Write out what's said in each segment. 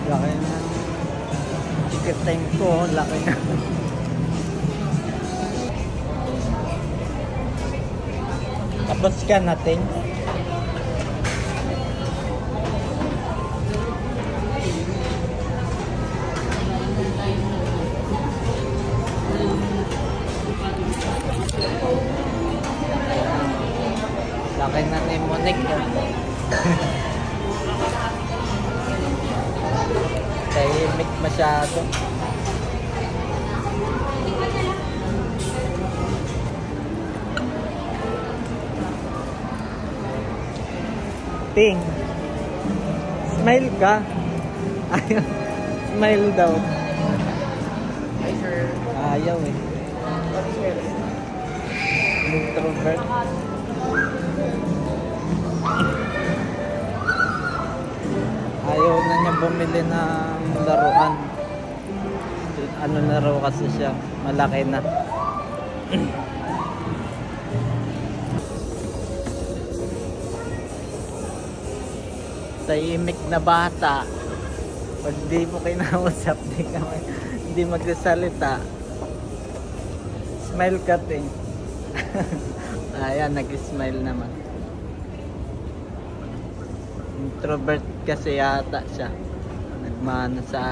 Laki na. Chicken ko, laki na. Tapos ka natin. Laki na ni Monique. Tahimik masyado. Ting, smile ka. Ayaw. Smile daw. Hi, sir. Ayaw eh. Introvert. Ayaw na niya bumili ng laruan. Ano na raw kasi siya, malaki na. Tahimik na bata. Pag di mo kinausap, hindi magsasalita. Smile ka, ting. Ayan, nag-smile naman. Introvert kasi yata siya. Nagmana sa...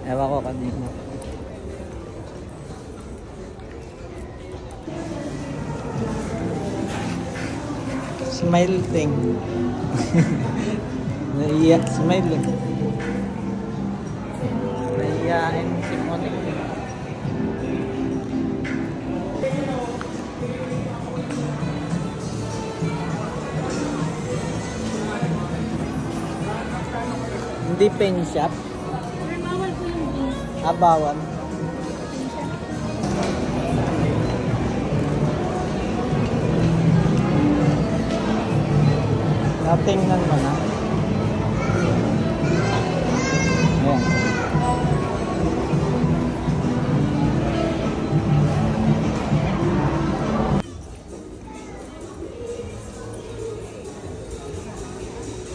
Ewan ko kanina. Smile, ting. Naiya, smile. Naiyain si Monique. Hindi pen shop. Sir, bawal po yung beef. Ah, bawal. Natingnan mo na. Ayan.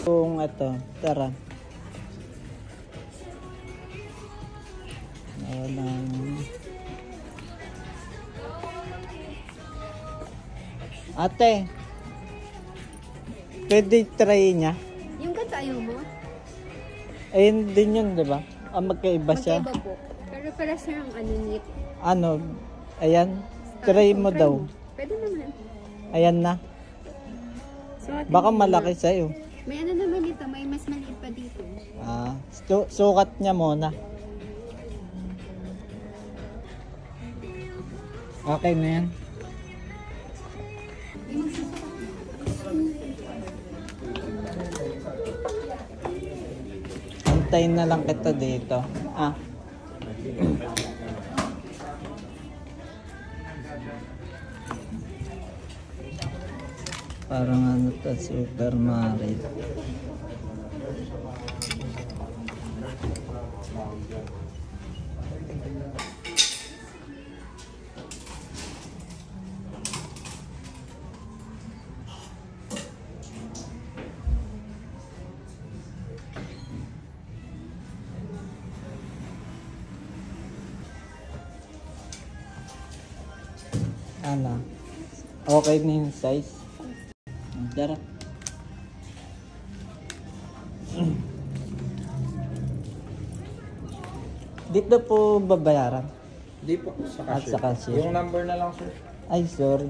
Kung ito, tara. Ate, pwede try niya? Yung ganda ayaw mo? Ayun din yun, di ba? Ah, magkaiba siya. Magkaiba po. Pero pala sir ang ano nit. Ano? Ayan. Try mo daw. Pwede naman. Ayan na. So, Baka malaki sa'yo. may ano naman dito. May mas maliit pa dito. Ah, sukat niya muna. Okay na yan. Antayin na lang kita dito. Ah. Parang ano to, Super Mario. Ano? Okay na yung size. Tara. Dito po babayaran? Hindi po, sa At cashier. sa cashier. Yung number na lang, sir. Ay, sorry.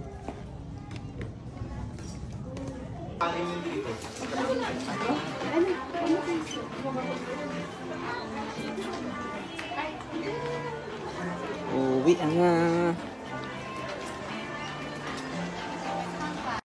Uwi na.